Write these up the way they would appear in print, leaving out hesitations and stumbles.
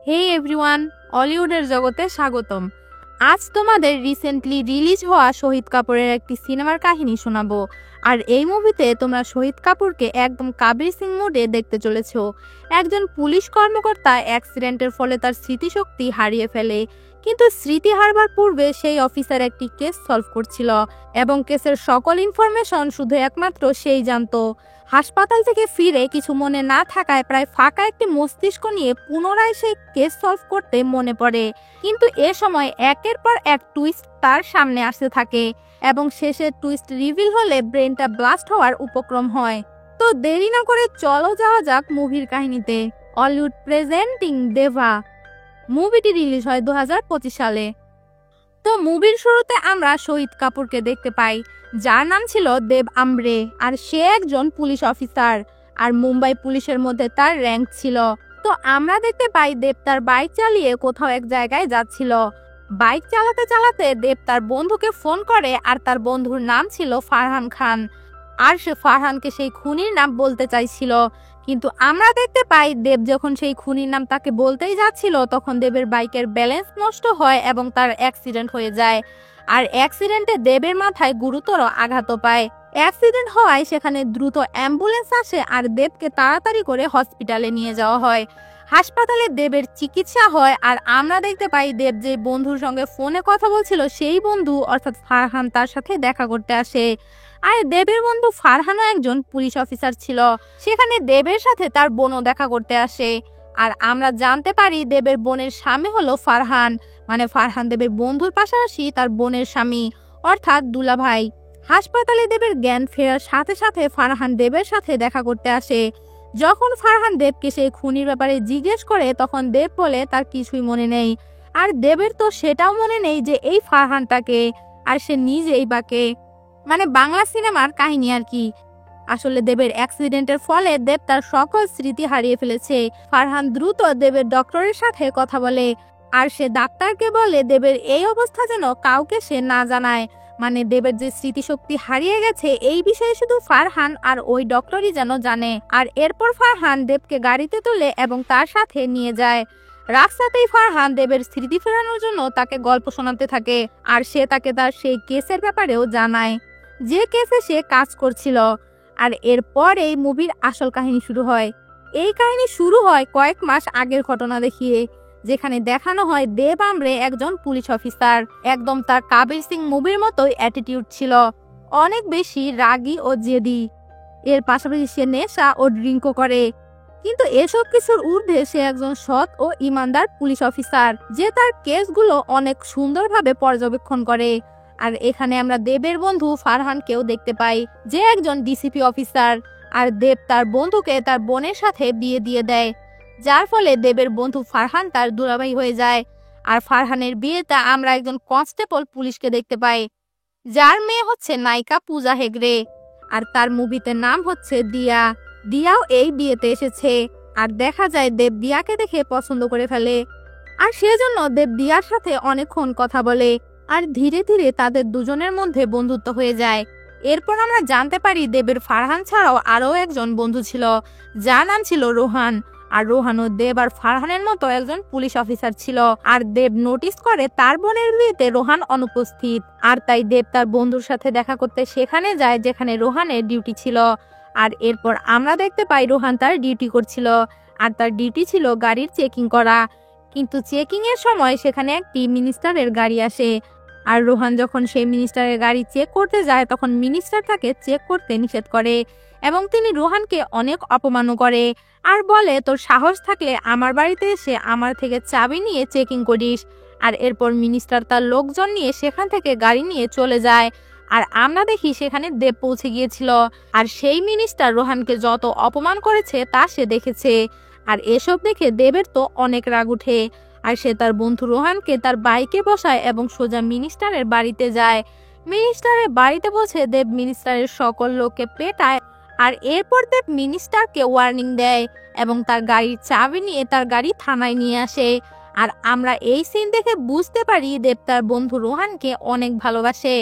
হে everyone, হলিউডের জগতে স্বাগতম। আজ তোমাদের রিসেন্টলি রিলিজ হওয়া শহীদ কাপুরের একটি সিনেমার কাহিনী শোনাবো। আর এই মুভিতে তোমরা শহীদ কাপুরকে একদম কাবির সিং মোডে দেখতে চলেছো। একজন পুলিশ কর্মকর্তা অ্যাক্সিডেন্টের ফলে তার স্মৃতিশক্তি হারিয়ে ফেলে, কিন্তু স্মৃতি হারবার পূর্বে সেই অফিসার একটি কেস সলভ করছিল এবং কেসের সকল ইনফরমেশন শুধু একমাত্র সেই জানতো। হাসপাতাল থেকে ফিরে কিছু মনে না থাকায় প্রায় ফাঁকা একটি মস্তিষ্ক নিয়ে পুনরায় সেই কেস সলভ করতে মনে পড়ে, কিন্তু এ সময় একের পর এক টুইস্ট তার সামনে আসতে থাকে এবং শেষে টুইস্ট রিভিল হলে ব্রেনটা ব্লাস্ট হওয়ার উপক্রম হয়। তো দেরি না করে চলো যাওয়া যাক মুভির কাহিনীতে। Hollywood presenting Deva. মুভিটি রিলিজ হয় 2025 সালে। তো মুভির শুরুতে আমরা শহীদ কাপুরকে দেখতে পাই, যার নাম ছিল দেব আম্রে, আর সে একজন পুলিশ অফিসার, আর মুম্বাই পুলিশের মধ্যে তার র্যাঙ্ক ছিল। তো আমরা দেখতে পাই দেব তার বাইক চালিয়ে কোথাও এক জায়গায় যাচ্ছিল। বাইক চালাতে চালাতে দেব তার বন্ধুকে ফোন করে, আর তার বন্ধুর নাম ছিল ফারহান খান, আর সে ফারহানকে সেই খুনির নাম বলতে চাইছিল। কিন্তু আমরা দেখতে পাই দেব যখন সেই খুনির নাম তাকে বলতেই যাচ্ছিল, তখন দেবের বাইকের ব্যালেন্স নষ্ট হয় এবং তার অ্যাক্সিডেন্ট হয়ে যায়। আর অ্যাক্সিডেন্টে দেবের মাথায় গুরুতর আঘাত পায়। অ্যাক্সিডেন্ট হওয়ায় সেখানে দ্রুত অ্যাম্বুলেন্স আসে আর দেবকে তাড়াতাড়ি করে হসপিটালে নিয়ে যাওয়া হয়। হাসপাতালে দেবের চিকিৎসা হয়, আর আমরা দেখতে পাই দেব যে বন্ধুর সঙ্গে ফোনে কথা বলছিল সেই বন্ধু অর্থাৎ ফারহান তার সাথে দেখা করতে আসে। আর দেবের বন্ধু ফারহানও একজন পুলিশ অফিসার ছিল। সেখানে দেবের সাথে তার বোনও দেখা করতে আসে। আর আমরা জানতে পারি দেবের বোনের স্বামী হলো ফারহান, মানে ফারহান দেবের বন্ধুর পাশাপাশি তার বোনের স্বামী অর্থাৎ দুলাভাই। হাসপাতালে দেবের জ্ঞান ফেরার সাথে সাথে ফারহান দেবের সাথে দেখা করতে আসে। যখন ফারহান দেবকে সেই খুনির ব্যাপারে জিজ্ঞেস করে, তখন দেব বলে তার কিছুই মনে নেই। আর দেবের তো সেটাও মনে নেই যে এই ফারহানটাকে, আর সে নিজেই বাকে, মানে বাংলা সিনেমার কাহিনী আর কি। আসলে দেবের অ্যাক্সিডেন্টের ফলে দেব তার সকল স্মৃতি হারিয়ে ফেলেছে। ফারহান দ্রুত দেবের ডক্টরের সাথে কথা বলে, আর সে ডাক্তারকে বলে দেবের এই অবস্থা যেন কাউকে সে না জানায়, মানে দেবের যে স্মৃতিশক্তি হারিয়ে গেছে এই বিষয়ে শুধু ফারহান আর ওই ডক্টরই যেন জানে। আর এরপর ফারহান দেবকে গাড়িতে তোলে এবং তার সাথে নিয়ে যায়। রাস্তাতেই ফারহান দেবের স্মৃতি ফেরানোর জন্য তাকে গল্প শোনাতে থাকে, আর সে তাকে তার সেই কেসের ব্যাপারেও জানায় যে কেসে সে কাজ করছিল। আর এরপর এই মুভির আসল কাহিনী শুরু হয়। এই কাহিনী শুরু হয় কয়েক মাস আগের ঘটনা দেখিয়ে, যেখানে দেখানো হয় দেব আম্রে একজন পুলিশ অফিসার, একদম তার কাবির সিং মুভির মতোই অ্যাটিটিউড ছিল, অনেক বেশি রাগী ও জেদি। এর পাশাপাশি সে নেশা ও ড্রিঙ্কও করে, কিন্তু এসব কিছুর ঊর্ধ্বে সে একজন সৎ ও ইমানদার পুলিশ অফিসার, যে তার কেসগুলো অনেক সুন্দরভাবে পর্যবেক্ষণ করে। আর এখানে আমরা দেবের বন্ধু ফারহানকেও দেখতে পাই, যে একজন ডিসিপি অফিসার। আর দেব তার বন্ধুকে তার বোনের সাথে বিয়ে দিয়ে দেয়, যার ফলে দেবের বন্ধু ফারহান তার দুলাভাই হয়ে যায়। আর ফারহানের বিয়েতে আমরা একজন কনস্টেবল পুলিশকে দেখতে পাই, যার মেয়ে হচ্ছে নায়িকা পূজা হেগড়ে, আর তার মুভিতে নাম হচ্ছে দিয়া। দিয়াও এই বিয়েতে এসেছে। আর দেখা যায় দেব দিয়াকে দেখে পছন্দ করে ফেলে, আর সেজন্য দেব দিয়ার সাথে অনেকক্ষণ কথা বলে, আর ধীরে ধীরে তাদের দুজনের মধ্যে বন্ধুত্ব হয়ে যায়। এরপর আমরা জানতে পারি দেবের ফারহান ছাড়াও আরও একজন বন্ধু ছিল, যার নাম ছিল রোহান। আর রোহানও দেব আর ফারহানের মতো একজন পুলিশ অফিসার ছিল। আর দেব নোটিস করে তার বোনের বিয়েতে রোহান অনুপস্থিত, আর তাই দেব তার বন্ধুর সাথে দেখা করতে সেখানে যায় যেখানে রোহানের ডিউটি ছিল। আর এরপর আমরা দেখতে পাই রোহান তার ডিউটি করছিল, আর তার ডিউটি ছিল গাড়ির চেকিং করা। কিন্তু চেকিং এর সময় সেখানে একটি মিনিস্টারের গাড়ি আসে, আর রোহান যখন সেই মিনিস্টারের গাড়ি চেক করতে যায়, তখন মিনিস্টার তাকে চেক করতে নিষেধ করে এবং তিনি রোহানকে অনেক অপমানও করে, আর বলে তোর সাহস থাকলে আমার বাড়িতে এসে আমার থেকে চাবি নিয়ে চেকিং করিস। আর এরপর মিনিস্টার তার লোকজন নিয়ে সেখান থেকে গাড়ি নিয়ে চলে যায়। আর আমরা দেখি সেখানে দেব পৌঁছে গিয়েছিল, আর সেই মিনিস্টার রোহানকে যত অপমান করেছে তা সে দেখেছে। আর এসব দেখে দেবের তো অনেক রাগ উঠে, আর সে তার বন্ধু রোহানকে তার বাইকে বসায় এবং সোজা মিনিস্টারের বাড়িতে যায়। মিনিস্টারের বাড়িতে বসে দেব মিনিস্টারের সকল লোককে পেটায়, আর এরপর দেব মিনিস্টারকে ওয়ার্নিং দেয় এবং তার গাড়ির চাবি নিয়ে তার গাড়ি থানায় নিয়ে আসে। আর আমরা এই সিন দেখে বুঝতে পারি দেব তার বন্ধু রোহানকে অনেক ভালোবাসে।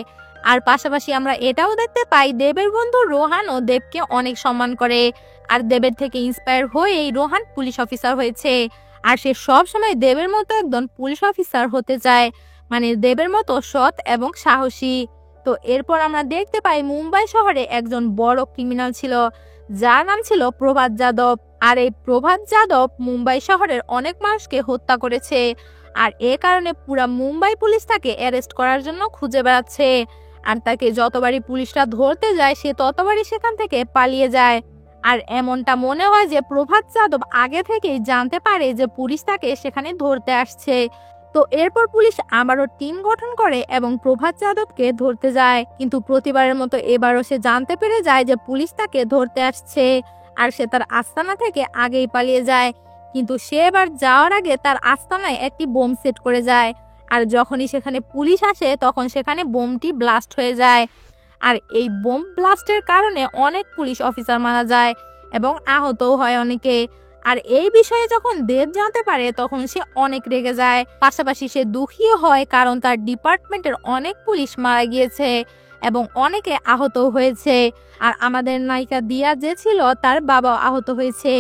আর পাশাপাশি আমরা এটাও দেখতে পাই দেবের বন্ধু রোহান ও দেবকে অনেক সম্মান করে, আর দেবের থেকে ইন্সপায়ার হয়েই রোহান পুলিশ অফিসার হয়েছে। আর সে সব সময় দেবের মতো একজন পুলিশ অফিসার হতে চায়, মানে দেবের মতো সৎ এবং সাহসী। তো এরপর আমরা দেখতে পাই মুম্বাই শহরে একজন বড় ক্রিমিনাল ছিল, যার নাম ছিল প্রভাত যাদব। আর এই প্রভাত যাদব মুম্বাই শহরের অনেক মানুষকে হত্যা করেছে, আর এ কারণে পুরা মুম্বাই পুলিশ তাকে অ্যারেস্ট করার জন্য খুঁজে বেড়াচ্ছে। আর তাকে যতবারই পুলিশরা ধরতে যায় সে ততবারই সেখান থেকে পালিয়ে যায়। আর এমনটা মনে হয় যে প্রভাত যাদব আগে থেকেই জানতে পারে যে পুলিশ তাকে সেখানে ধরতে আসছে। তো এরপর পুলিশ আবারও টিম গঠন করে এবং প্রভাত যাদবকে ধরতে যায়, কিন্তু প্রতিবারের মতো এবারও সে জানতে পেরে যায় যে পুলিশ তাকে ধরতে আসছে, আর সে তার আস্তানা থেকে আগেই পালিয়ে যায়। কিন্তু সে এবার যাওয়ার আগে তার আস্তানায় একটি বোম সেট করে যায়, আর যখনই সেখানে পুলিশ আসে তখন সেখানে বোমটি ব্লাস্ট হয়ে যায়। আর এই বোম ব্লাস্টের কারণে অনেক পুলিশ অফিসার মারা যায় এবং আহতও হয় অনেকে। আর এই বিষয়ে যখন দেব জানতে পারে তখন সে অনেক রেগে যায়, পাশাপাশি সে দুঃখীও হয়, কারণ তার ডিপার্টমেন্টের অনেক পুলিশ মারা গিয়েছে এবং অনেকে আহতও হয়েছে। আর আমাদের নায়িকা দিয়া যে ছিল তার বাবাও আহত হয়েছে,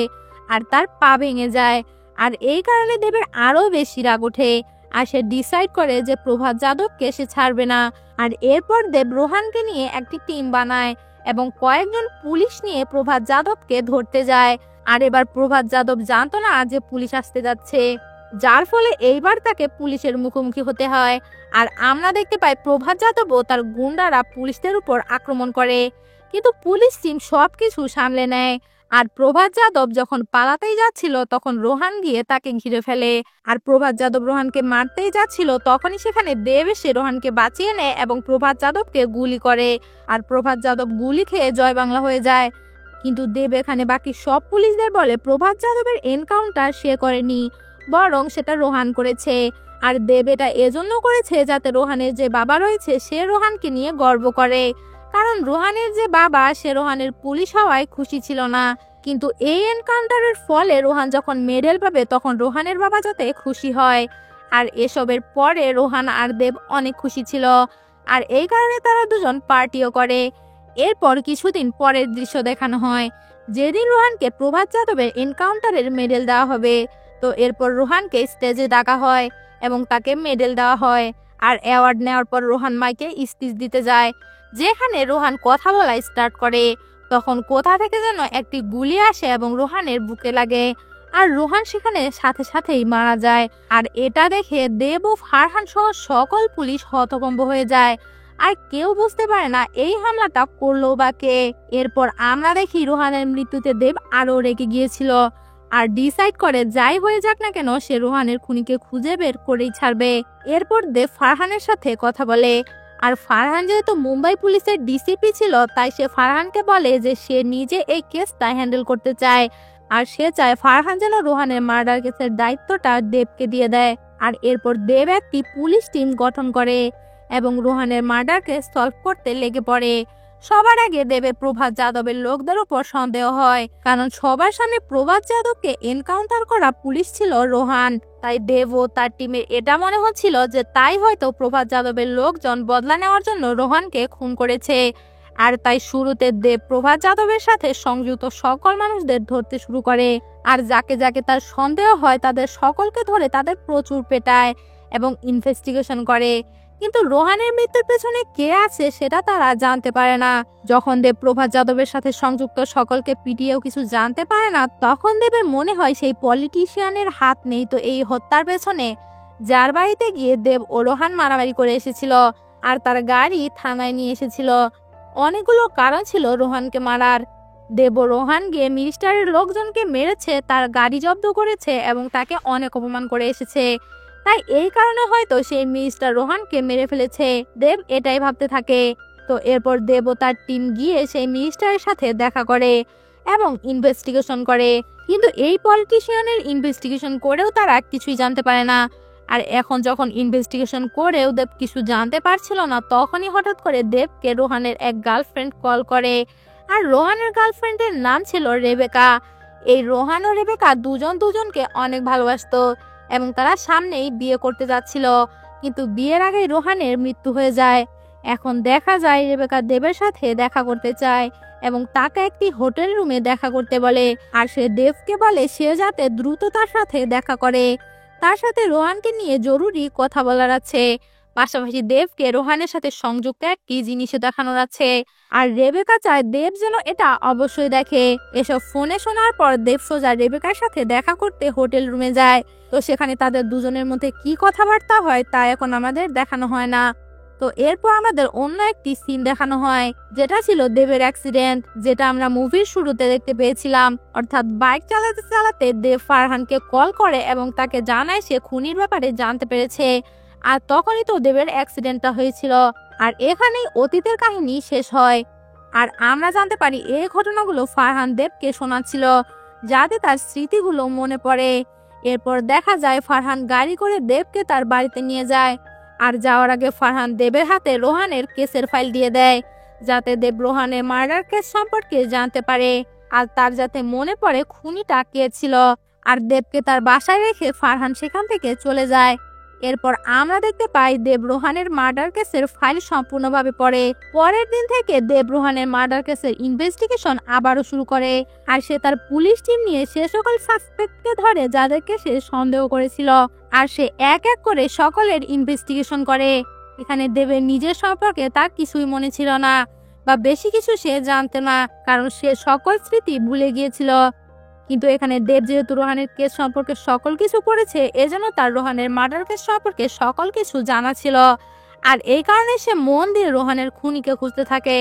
আর তার পা ভেঙে যায়। আর এই কারণে দেবের আরো বেশি রাগ ওঠে, আর সে ডিসাইড করে যে প্রভাত যাদবকে সে ছাড়বে না। আর এরপর দেব রোহানকে নিয়ে একটি টিম বানায় এবং কয়েকজন পুলিশ নিয়ে প্রভাত যাদবকে ধরতে যায়। আর এবার প্রভাত যাদব জানতো না যে পুলিশ আসতে যাচ্ছে, যার ফলে এইবার তাকে পুলিশের মুখোমুখি হতে হয়। আর আমরা দেখতে পাই প্রভাত যাদব ও তার গুন্ডারা পুলিশদের উপর আক্রমণ করে, কিন্তু পুলিশ টিম সবকিছু সামলে নেয়। আর প্রভাত যাদব যখন পালাতেই যাচ্ছিল তখন রোহান গিয়ে তাকে ঘিরে ফেলে। আর প্রভাত যাদব রোহানকে মারতেই যাচ্ছিল তখনই সেখানে দেব এসে রোহানকে বাঁচিয়ে নেয় এবং প্রভাত যাদবকে গুলি করে। আর প্রভাত যাদব গুলি খেয়ে জয় বাংলা হয়ে যায়। কিন্তু দেব এখানে বাকি সব পুলিশদের বলে প্রভাত যাদবের এনকাউন্টার সে করেনি, বরং সেটা রোহান করেছে। আর দেব এটা এজন্য করেছে যাতে রোহানের যে বাবা রয়েছে সে রোহানকে নিয়ে গর্ব করে, কারণ রোহানের যে বাবা সে রোহানের পুলিশ হওয়ায় খুশি ছিল না। কিন্তু এই এনকাউন্টারের ফলে রোহান যখন মেডেল পাবে তখন রোহানের বাবা যাতে খুশি হয়। আর এসবের পরে রোহান আর দেব অনেক খুশি ছিল, আর এই কারণে তারা দুজন পার্টিও করে। এরপর কিছুদিন পরের দৃশ্য দেখানো হয়, যেদিন রোহানকে প্রভাত যাদবের এনকাউন্টারের মেডেল দেওয়া হবে। তো এরপর রোহানকে স্টেজে ডাকা হয় এবং তাকে মেডেল দেওয়া হয়। আর অ্যাওয়ার্ড নেওয়ার পর রোহান মাইকে স্পিচ দিতে যায়, যেখানে রোহান কথা বলা স্টার্ট করে তখন কোথা থেকে যেন একটি গুলি আসে এবং রোহানের বুকে লাগে, আর রোহান সেখানে সাথে সাথেই মারা যায়। আর এটা দেখে দেব ও ফারহান সহ সকল পুলিশ হতভম্ব হয়ে যায়, আর কেউ বুঝতে পারে না এই হামলাটা করলো বা কে। এরপর আমরা দেখি রোহানের মৃত্যুতে দেব আরো রেগে গিয়েছিল, আর ডিসাইড করে যাই হয়ে যাক না কেন সে রোহানের খুনিকে খুঁজে বের করেই ছাড়বে। এরপর দেব ফারহানের সাথে কথা বলে, আর ফারহান যেহেতু মুম্বাই পুলিশের ডিসিপি ছিল তাই সে ফারহানকে বলে যে সে নিজে এই কেসটা হ্যান্ডেল করতে চায়, আর সে চায় ফারহান যেন রোহানের মার্ডার কেসের দায়িত্বটা দেবকে দিয়ে দেয়। আর এরপর দেব একটি পুলিশ টিম গঠন করে এবং রোহানের মার্ডার কেস সলভ করতে লেগে পড়ে। সবার আগে দেবের প্রভাত যাদবের লোকদের উপর সন্দেহ হয়, কারণ সবার সামনে প্রভাত যাদবকে এনকাউন্টার করা পুলিশ ছিল রোহান। তাই দেব ও তার টিমের এটা মনে হচ্ছিল যে তাই হয়তো প্রভাত যাদবের লোকজন বদলা নেওয়ার জন্য রোহানকে খুন করেছে। আর তাই শুরুতে দেব প্রভাত যাদবের সাথে সংযুক্ত সকল মানুষদের ধরতে শুরু করে, আর যাকে যাকে তার সন্দেহ হয় তাদের সকলকে ধরে তাদের প্রচুর পেটায় এবং ইনভেস্টিগেশন করে। কিন্তু রোহানের মৃত্যুর পেছনে কে আছে সেটা তারা জানতে পারে না। যখন দেব প্রভাত যাদবের সাথে সংযুক্ত সকলকে পিটিয়েও কিছু জানতে পারে না, তখন দেবের মনে হয় সেই পলিটিশিয়ানের হাত নেই তো এই হত্যার পেছনে, যার বাড়িতে গিয়ে দেব ও রোহান মারামারি করে এসেছিল আর তার গাড়ি থানায় নিয়ে এসেছিল। অনেকগুলো কারণ ছিল রোহানকে মারার। দেব ও রোহান গিয়ে মিনিস্টারের লোকজনকে মেরেছে, তার গাড়ি জব্দ করেছে এবং তাকে অনেক অপমান করে এসেছে। তাই এই কারণে হয়তো সেই মিনিস্টার রোহানকে মেরে ফেলেছে, দেব এটাই ভাবতে থাকে। তো এরপর দেব ও তার টিম গিয়ে সেই মিনিস্টারের সাথে দেখা করে এবং ইনভেস্টিগেশন করে, কিন্তু এই পলিটিশিয়ানের ইনভেস্টিগেশন করেও তারা কিছুই জানতে পারে না। আর এখন যখন ইনভেস্টিগেশন করেও দেব কিছু জানতে পারছিল না, তখনই হঠাৎ করে দেবকে রোহানের এক গার্লফ্রেন্ড কল করে, আর রোহানের গার্লফ্রেন্ডের নাম ছিল রেবেকা। এই রোহান ও রেবেকা দুজন দুজনকে অনেক ভালোবাসতো এবং তারা সামনেই বিয়ে করতে যাচ্ছিল, কিন্তু বিয়ের আগেই রোহানের মৃত্যু হয়ে যায়। এখন দেখা যায় রেবেকা দেবের সাথে দেখা করতে চায় এবং তাকে একটি হোটেল রুমে দেখা করতে বলে। আর সে দেবকে বলে সে যাতে দ্রুত তার সাথে দেখা করে, তার সাথে রোহানকে নিয়ে জরুরি কথা বলার আছে। পাশাপাশি দেবকে রোহানের সাথে সংযুক্ত একটি জিনিসও দেখানোর আছে, আর রেবেকা চায় দেব যেন এটা অবশ্যই দেখে। এসব ফোনে শোনার পর দেব সোজা রেবেকার সাথে দেখা করতে হোটেল রুমে যায়। তো সেখানে তাদের দুজনের মধ্যে কি কথাবার্তা হয় তা এখন আমাদের দেখানো হয় না। তো এরপর আমাদের অন্য একটি সিন দেখানো হয়, যেটা ছিল দেবের অ্যাক্সিডেন্ট, যেটা আমরা মুভির শুরুতে দেখতে পেয়েছিলাম। অর্থাৎ বাইক চালাতে চালাতে দেব ফারহানকে কল করে এবং তাকে জানায় সে খুনির ব্যাপারে জানতে পেরেছে। আর তখনই তো দেবের অ্যাক্সিডেন্টটা হয়েছিল। আর এখানেই অতীতের কাহিনী শেষ হয়। আর আমরা জানতে পারি এই ঘটনাগুলো ফারহান দেবকে শোনাচ্ছিল, যাতে তার স্মৃতিগুলো মনে পড়ে। এরপর দেখা যায় ফারহান গাড়ি করে দেবকে তার বাড়িতে নিয়ে যায়। আর যাওয়ার আগে ফারহান দেবের হাতে রোহানের কেসের ফাইল দিয়ে দেয়, যাতে দেব রোহানের মার্ডার কেস সম্পর্কে জানতে পারে আর তার যাতে মনে পড়ে খুনিটা কে ছিল। আর দেবকে তার বাসায় রেখে ফারহান সেখান থেকে চলে যায়। এরপর আমরা দেখতে পাই দেব রোহানের মার্ডার কেসের ফাইল সম্পূর্ণভাবে পড়ে। পরের দিন থেকে দেব রোহানের মার্ডার কেসের ইনভেস্টিগেশন আবারও শুরু করে। আর সে তার পুলিশ টিম নিয়ে সে সকল সাসপেক্টকে ধরে যাদেরকে সে সন্দেহ করেছিল। আর সে এক এক করে সকলের ইনভেস্টিগেশন করে। এখানে দেবের নিজের সম্পর্কে তার কিছুই মনে ছিল না, বা বেশি কিছু সে জানতে না, কারণ সে সকল স্মৃতি ভুলে গিয়েছিল। কিন্তু এখানে দেব যেহেতু রোহানের কেস সম্পর্কে সকল কিছু পড়েছে, এজন্য তার রোহানের মার্ডার কেস সম্পর্কে সকল কিছু জানা ছিল। আর এই কারণে সে মন দিয়ে রোহানের খুনিকে খুঁজতে থাকে।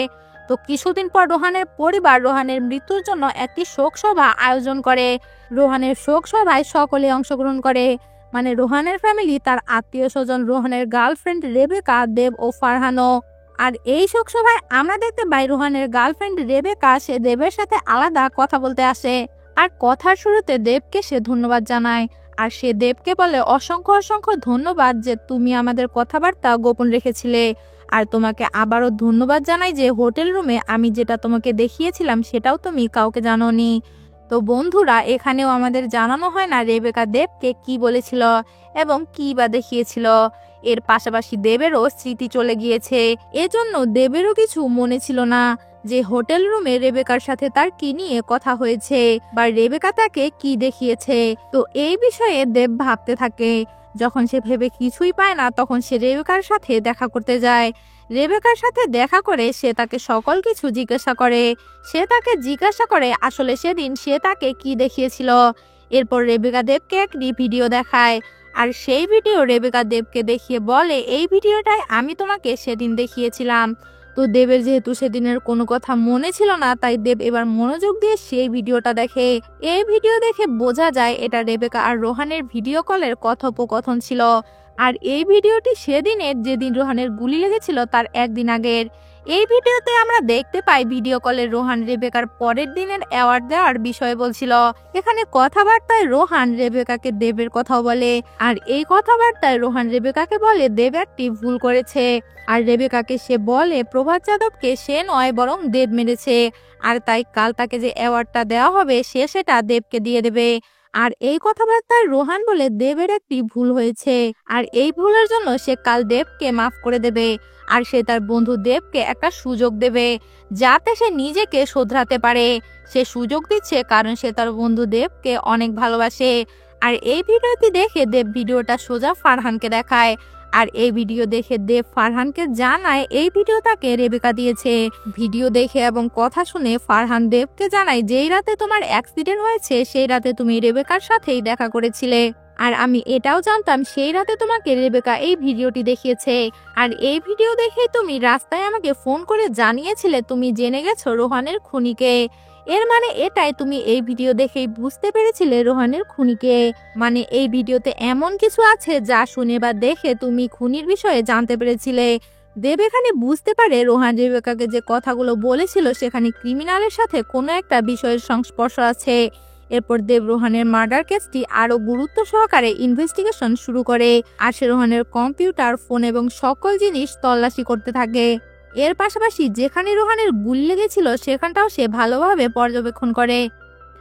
তো কিছুদিন পর রোহানের পরিবার রোহানের মৃত্যুর জন্য একটি শোক সভা আয়োজন করে। রোহানের শোক সভায় সকলে অংশগ্রহণ করে, মানে রোহানের ফ্যামিলি, তার আত্মীয় স্বজন, রোহানের গার্লফ্রেন্ড রেবেকা, দেব ও ফারহানও। আর এই শোক সভায় আমরা দেখতে পাই রোহানের গার্লফ্রেন্ড রেবেকা সে দেবের সাথে আলাদা কথা বলতে আসে। আর কথার শুরুতে দেবকে সে ধন্যবাদ জানায়। আর সে দেবকে বলে অসংখ্য অসংখ্য ধন্যবাদ যে তুমি আমাদের কথাবার্তা গোপন রেখেছিলে। আর তোমাকে আবারও ধন্যবাদ জানাই যে হোটেল রুমে আমি যেটা তোমাকে দেখিয়েছিলাম সেটাও তুমি কাউকে জানোনি। তো বন্ধুরা, এখানেও আমাদের জানানো হয় না রেবেকা দেবকে কি বলেছিল এবং কি বা দেখিয়েছিল। এর পাশাপাশি দেবেরও স্মৃতি চলে গিয়েছে, এজন্য দেবেরও কিছু মনে ছিল না যে হোটেল রুমে রেবেকার সাথে তার কি নিয়ে কথা হয়েছে বা রেবেকা তাকে কি দেখিয়েছে। তো এই বিষয়ে দেব ভাবতে থাকে। যখন সে ভেবে কিছুই পায় না, তখন সে রেবেকার সাথে দেখা করতে যায়। রেবেকার সাথে দেখা করে সে তাকে সকল কিছু জিজ্ঞাসা করে। সে তাকে জিজ্ঞাসা করে আসলে সেদিন সে তাকে কি দেখিয়েছিল। এরপর রেবেকা দেবকে একটি ভিডিও দেখায়। আর সেই ভিডিও রেবেকা দেবকে দেখিয়ে বলে এই ভিডিওটাই আমি তোমাকে সেদিন দেখিয়েছিলাম। তো দেবের যেহেতু সেদিনের কোনো কথা মনে ছিল না, তাই দেব এবার মনোযোগ দিয়ে সেই ভিডিওটা দেখে। এই ভিডিও দেখে বোঝা যায় এটা রেবেকা আর রোহানের ভিডিও কলের কথোপকথন ছিল। আর এই ভিডিওটি সেদিনের যেদিন রোহানের গুলি লেগেছিল তার একদিন আগের। এই ভিডিওতে আমরা দেখতে পাই ভিডিও কলে রোহান রেবেকার পরের দিনের অ্যাওয়ার্ড দেওয়ার বিষয়ে বলছিল। এখানে কথাবার্তায় রোহান রেবেকাকে দেবের কথাও বলে। আর এই কথাবার্তায় রোহান রেবেকাকে বলে দেব একটি ভুল করেছে। আর রেবেকাকে সে বলে প্রভাত যাদবকে সে নয় বরং দেব মেরেছে। আর তাই কাল তাকে যে অ্যাওয়ার্ডটা দেওয়া হবে সে সেটা দেবকে দিয়ে দেবে। আর এই কথাবার্তায় রোহান বলে দেবের একটি ভুল হয়েছে, আর এই ভুলের জন্য সে কাল দেবকে মাফ করে দেবে। আর সে তার বন্ধু দেবকে একটা সুযোগ দেবে যাতে সে নিজেকে শোধরাতে পারে। সে সুযোগ দিচ্ছে কারণ সে তার বন্ধু দেবকে অনেক ভালোবাসে। আর এই ভিডিওটি দেখে দেব ভিডিওটা সোজা ফারহানকে দেখায়। আর এই ভিডিও দেখে দেব ফারহানকে জানায় এই ভিডিও তাকে রেবেকা দিয়েছে। ভিডিও দেখে এবং কথা শুনে ফারহান দেবকে জানায় যেই রাতে তোমার অ্যাক্সিডেন্ট হয়েছে সেই রাতে তুমি রেবেকার সাথেই দেখা করেছিলে। আর আমি এটাও জানতাম সেই রাতে তোমাকে রেবেকা এই ভিডিওটি দেখিয়েছে। আর এই ভিডিও দেখে তুমি রাস্তায় আমাকে ফোন করে জানিয়েছিলে তুমি জেনে গেছো রোহানের খুনিকে। এর মানে এটাই তুমি এই ভিডিও দেখেই বুঝতে পেরেছিলে রোহানের খুনিকে। মানে এই ভিডিওতে এমন কিছু আছে যা শুনে বা দেখে তুমি খুনির বিষয়ে জানতে পেরেছিলে। দেব এখানে বুঝতে পারে রোহান রেবেকাকে যে কথাগুলো বলেছিল সেখানে ক্রিমিনালের সাথে কোনো একটা বিষয়ের সংস্পর্শ আছে। এরপর দেব রোহানের মার্ডার কেসটি আরো গুরুত্ব সহকারে ইনভেস্টিগেশন শুরু করে। আর সে রোহানের কম্পিউটার, ফোন এবং সকল জিনিস তল্লাশি করতে থাকে। এর পাশাপাশি যেখানে রোহানের গুলি লেগেছিল সেখানটাও সে ভালোভাবে পর্যবেক্ষণ করে।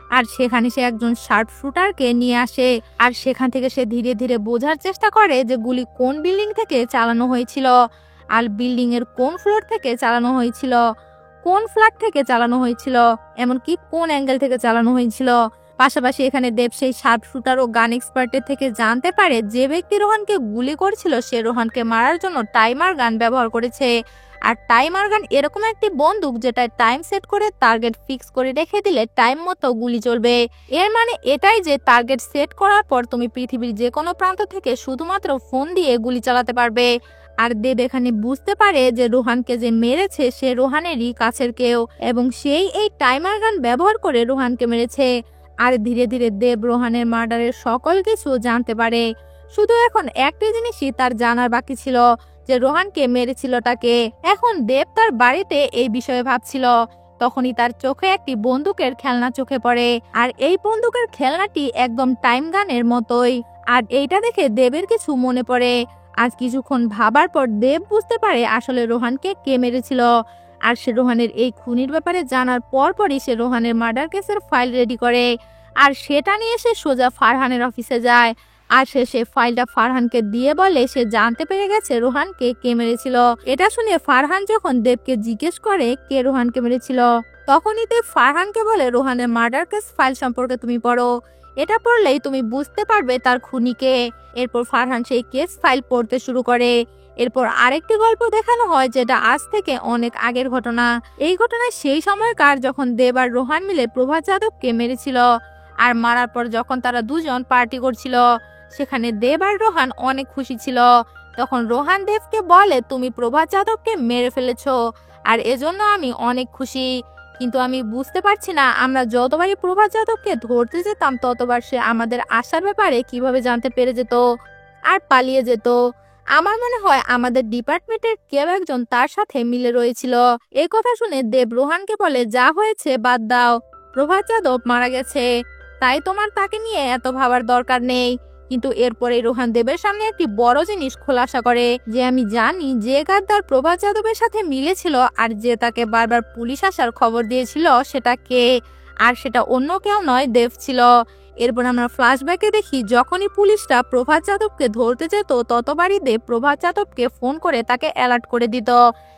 আর সেখানে সে একজন শার্প শুটারকে নিয়ে আসে। আর সেখান থেকে সে ধীরে ধীরে বোঝার চেষ্টা করে যে গুলি কোন বিল্ডিং থেকে চালানো হয়েছিল। আর বিল্ডিং এর কোন ফ্লোর থেকে চালানো হয়েছিল, কোন ফ্ল্যাট থেকে চালানো হয়েছিল, এমনকি কোন অ্যাঙ্গেল থেকে চালানো হয়েছিল। পাশাপাশি এখানে দেব সেই শার্প শুটার ও গান এক্সপার্টের থেকে জানতে পারে যে ব্যক্তি রোহানকে গুলি করেছিল সে রোহানকে মারার জন্য টাইমার গান ব্যবহার করেছে। আর টাইমার গান এরকম একটি বন্দুক যেটা টাইম সেট করে টার্গেট ফিক্স করে রেখে দিলে টাইম মতো গুলি চলবে। এর মানে এটাই যে টার্গেট সেট করার পর তুমি পৃথিবীর যে কোনো প্রান্ত থেকে শুধুমাত্র ফোন দিয়ে গুলি চালাতে পারবে। আর দেব এখানে বুঝতে পারে যে রোহানকে যে মেরেছে সে রোহানেরই কাছের কেউ এবং সেই এই টাইমার গান ব্যবহার করে রোহানকে মেরেছে। আর ধীরে ধীরে দেব রোহানের মার্ডারের সকল কিছু জানতে পারে। শুধু এখন একটি জিনিসই তার জানার বাকি ছিল, যে রোহানকে মেরেছিলটাকে। এখন দেব তার বাড়িতে এই বিষয়ে ভাবছিল, তখনই তার চোখে একটি বন্দুকের খেলনা চোখে পড়ে। আর এই বন্দুকের খেলনাটি একদম টাইম গানের মতোই। আর এইটা দেখে দেবের কিছু মনে পড়ে। আজ কিছুক্ষণ ভাবার পর দেব বুঝতে পারে আসলে রোহানকে কে মেরেছিল। আর সে রোহানের এই খুনির ব্যাপারে জানার পরপরই সে রোহানের মার্ডার কেসের ফাইল রেডি করে। আর সেটা নিয়ে সে সোজা ফারহানের অফিসে যায়। আর সে ফাইলটা ফারহানকে দিয়ে বলে সে জানতে পেরে গেছে রোহানকে কে মেরেছিল। এটা শুনে ফারহান যখন দেবকে জিজ্ঞেস করে কে রোহানকে মেরেছিল, তখনই দেব ফারহানকে বলে রোহানের মার্ডার কেস ফাইল সম্পর্কে তুমি পড়ো, এটা পড়লেই তুমি বুঝতে পারবে তার খুনিকে। এরপর ফারহান সেই কেস ফাইল পড়তে শুরু করে। এরপর আরেকটি গল্প দেখানো হয় যেটা আজ থেকে অনেক আগের ঘটনা। এই ঘটনায় সেই সময়কার যখন দেব আর রোহান মিলে প্রভাত যাদবকে মেরেছিল। আর মারার পর যখন তারা দুজন পার্টি করছিল সেখানে দেব আর রোহান অনেক খুশি ছিল। তখন রোহান দেবকে বলে তুমি প্রভাত যাদবকে মেরে ফেলেছো আর এজন্য আমি অনেক খুশি, কিন্তু আমি বুঝতে পারছি না আমরা যতবারই প্রভাত যাদবকে ধরতে যেতাম ততবার সে আমাদের আসার ব্যাপারে কিভাবে জানতে পেরে যেত আর পালিয়ে যেত। আমার মনে হয় আমাদের ডিপার্টমেন্টের কেউ একজন তার সাথে মিলে রয়েছিল। এই কথা শুনে দেব রোহানকে বলে যা হয়েছে বাদ দাও, প্রভাত যাদব মারা গেছে, তাই তোমার তাকে নিয়ে এত ভাবার দরকার নেই। কিন্তু এরপরে রোহান দেবের সামনে একটি বড় জিনিস খোলাসা করে যে আমি জানি যে গাদ্দার প্রভাত যাদবের সাথে মিলেছিল আর যে তাকে বারবার পুলিশ আসার খবর দিয়েছিল সেটা কে, আর সেটা অন্য কেউ নয় দেব ছিল। এরপর আমরা ফ্ল্যাশব্যাকে দেখি যখনই পুলিশরা প্রভাত যাদবকে ধরতে যেত ততবারই দেব প্রভাত যাদবকে ফোন করে তাকে অ্যালার্ট করে দিত।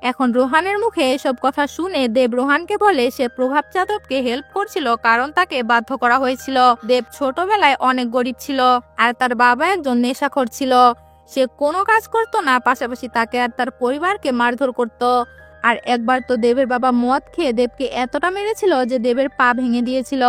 এখন রোহানের মুখে এসব কথা শুনে দেব রোহানকে বলে সে প্রভাত যাদবকে হেল্প করছিল কারণ তাকে বাধ্য করা হয়েছিল। দেব ছোটবেলায় অনেক গরিব ছিল আর তার বাবা একজন নেশাখোর ছিল। সে কোনো কাজ করতো না, পাশাপাশি তাকে আর তার পরিবারকে মারধর করত। আর একবার তো দেবের বাবা মদ খেয়ে দেবকে এতটা মেরেছিল যে দেবের পা ভেঙে দিয়েছিল।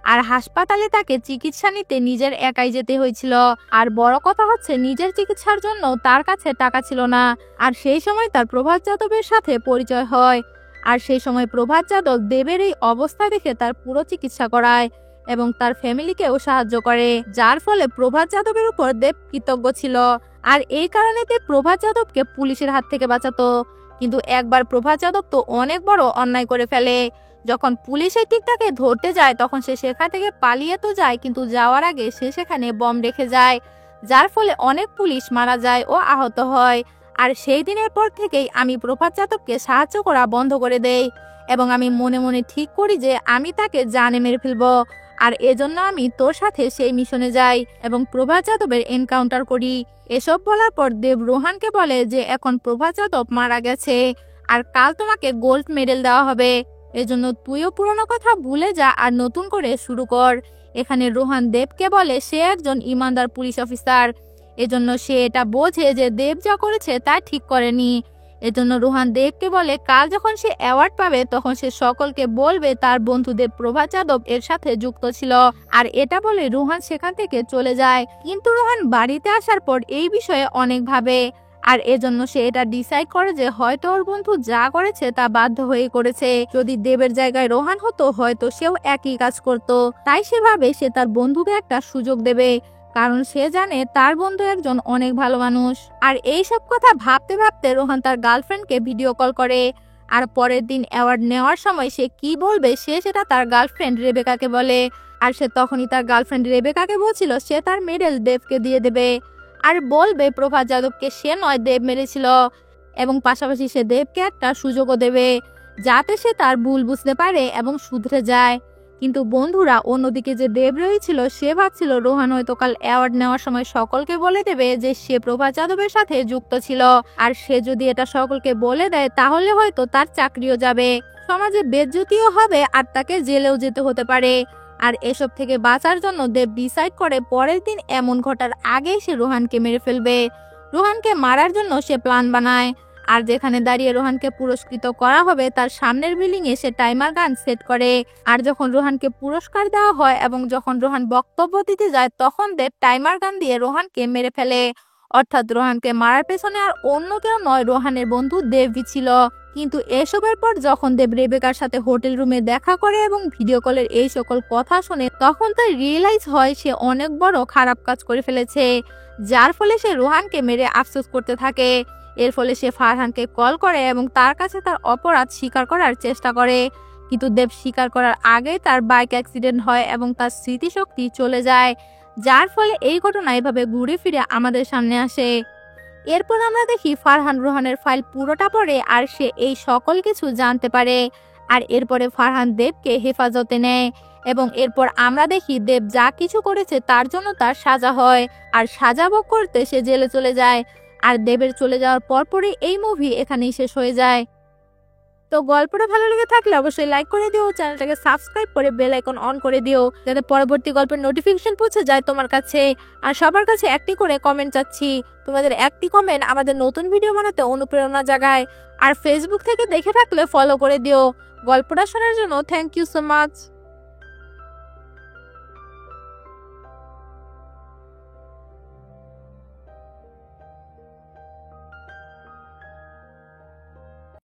আর হাসপাতালে তাকে চিকিৎসা নিতে নিজের একাই যেতে হয়েছিল। আর বড় কথা হচ্ছে নিজের চিকিৎসার জন্য তার কাছে টাকা ছিল না। আর সেই সময় তার প্রভাত যাদবের সাথে পরিচয় হয়। আর সেই সময় প্রভাত যাদব দেবের এই অবস্থা দেখে তার পুরো চিকিৎসা করায় এবং তার ফ্যামিলিকেও সাহায্য করে, যার ফলে প্রভাত যাদবের উপর দেব কৃতজ্ঞ ছিল। আর এই কারণে দেব প্রভাত যাদবকে পুলিশের হাত থেকে বাঁচাতো। কিন্তু একবার প্রভাত যাদব তো অনেক বড় অন্যায় করে ফেলে। যখন পুলিশ এই টিকটাকে ধরতে যায় তখন সে সেখান থেকে পালিয়ে তো যায়, কিন্তু যাওয়ার আগে সে সেখানে বম রেখে যায়, যার ফলে অনেক পুলিশ মারা যায় ও আহত হয়। আর সেই দিনের পর থেকেই আমি প্রভাত যাদবকে সাহায্য করা বন্ধ করে দেই এবং আমি মনে মনে ঠিক করি যে আমি তাকে জানে মেরে ফেলবো। আর এজন্য আমি তোর সাথে সেই মিশনে যাই এবং প্রভাত যাদবের এনকাউন্টার করি। এসব বলার পর দেব রোহানকে বলে যে এখন প্রভাত যাদব মারা গেছে আর কাল তোমাকে গোল্ড মেডেল দেওয়া হবে, এজন্য তুইও পুরনো কথা ভুলে যা আর নতুন করে শুরু কর। এখানে রোহান দেবকে বলে সে একজন ইমানদার পুলিশ অফিসার, এজন্য সে এটা বোঝে যে দেব যা করেছে তা ঠিক করেনি। এজন্য রোহান দেবকে বলে কাল যখন সে অ্যাওয়ার্ড পাবে তখন সে সকলকে বলবে তার বন্ধু দেব প্রভাত যাদব এর সাথে যুক্ত ছিল। আর এটা বলে রোহান সেখান থেকে চলে যায়। কিন্তু রোহান বাড়িতে আসার পর এই বিষয়ে অনেক ভাবে আর এজন্য সে এটা ডিসাইড করে যে হয়তো ওর বন্ধু যা করেছে তা বাধ্য হয়ে করেছে। যদি দেবের জায়গায় রোহান হতো হয়তো সেও একই কাজ করত। তাই সে ভাবে সে তার বন্ধুকে একটা সুযোগ দেবে, কারণ সে জানে তার বন্ধু একজন অনেক ভালো মানুষ। আর এই সব কথা ভাবতে ভাবতে রোহান তার গার্লফ্রেন্ডকে ভিডিও কল করে। আর পরের দিন অ্যাওয়ার্ড নেওয়ার সময় সে কি বলবে সে সেটা তার গার্লফ্রেন্ড রেবেকাকে বলে। আর সে তখনই তার গার্লফ্রেন্ড রেবেকাকে বলছিল সে তার মেডেল দেবকে দিয়ে দেবে আর বলবে প্রভাত যাদবকে সে নয় দেব মেরেছিল এবং পাশাপাশি সে দেবকে একটা সুযোগও দেবে যাতে সে তার ভুল বুঝতে পারে এবং শুধরে যায়। কিন্তু বন্ধুরা অন্যদিকে যে দেব রয়েছিল সে ভাবছিল রোহান হয়তো কাল অ্যাওয়ার্ড নেওয়ার সময় সকলকে বলে দেবে যে সে প্রভা যাদবের সাথে যুক্ত ছিল, আর সে যদি এটা সকলকে বলে দেয় তাহলে হয়তো তার চাকরিও যাবে, সমাজে বেজ্জতিও হবে আর তাকে জেলেও যেতে হতে পারে। আর এসব থেকে বাঁচার জন্য দেব ডিসাইড করে পরের দিন এমন ঘটার আগেই সে রোহানকে মেরে ফেলবে। রোহানকে মারার জন্য সে প্ল্যান বানায়, আর যেখানে দাঁড়িয়ে রোহানকে পুরস্কৃত করা হবে তার সামনের বিল্ডিং এ সে টাইমার গান সেট করে। আর যখন রোহানকে পুরস্কার দেওয়া হয় এবং যখন রোহান বক্তব্য দিতে যায় তখন দেব টাইমার গান দিয়ে রোহানকে মেরে ফেলে। অর্থাৎ রোহানকে মারার পেছনে আর অন্য কেউ নয়, রোহানের বন্ধু দেবই ছিল। কিন্তু এসবের পর যখন দেব রেবেকার সাথে হোটেল রুমে দেখা করে এবং ভিডিও কলের এই সকল কথা শুনে তখন তার রিয়েলাইজ হয় সে অনেক বড় খারাপ কাজ করে ফেলেছে, যার ফলে সে রোহানকে মেরে আফসোস করতে থাকে। এর ফলে সে ফারহানকে কল করে এবং তার কাছে তার অপরাধ স্বীকার করার চেষ্টা করে, কিন্তু দেব স্বীকার করার আগে তার বাইক অ্যাক্সিডেন্ট হয় এবং তার স্মৃতিশক্তি চলে যায়, যার ফলে এই ঘটনা এভাবে ঘুরে ফিরে আমাদের সামনে আসে। এরপর আমরা দেখি ফারহান রোহানের ফাইল পুরোটা পড়ে আর সে এই সকল কিছু জানতে পারে। আর এরপরে ফারহান দেবকে হেফাজতে নেয় এবং এরপর আমরা দেখি দেব যা কিছু করেছে তার জন্য তার সাজা হয়, আর সাজা ভোগ করতে সে জেলে চলে যায়। আর দেবের চলে যাওয়ার পরপরই এই মুভি এখানেই শেষ হয়ে যায়। তো গল্পটা ভালো লেগে থাকলে অবশ্যই লাইক করে দিও, চ্যানেলটাকে সাবস্ক্রাইব করে বেল আইকন অন করে দিও যাতে পরবর্তী গল্পের নোটিফিকেশন পৌঁছে যায় তোমার কাছে। আর সবার কাছে একটি করে কমেন্ট চাচ্ছি, তোমাদের একটি কমেন্ট আমাদের নতুন ভিডিও বানাতে অনুপ্রেরণা জাগায়। আর ফেসবুক থেকে দেখে থাকলে ফলো করে দিও। গল্পটা শোনার জন্য থ্যাংক ইউ সো মাচ।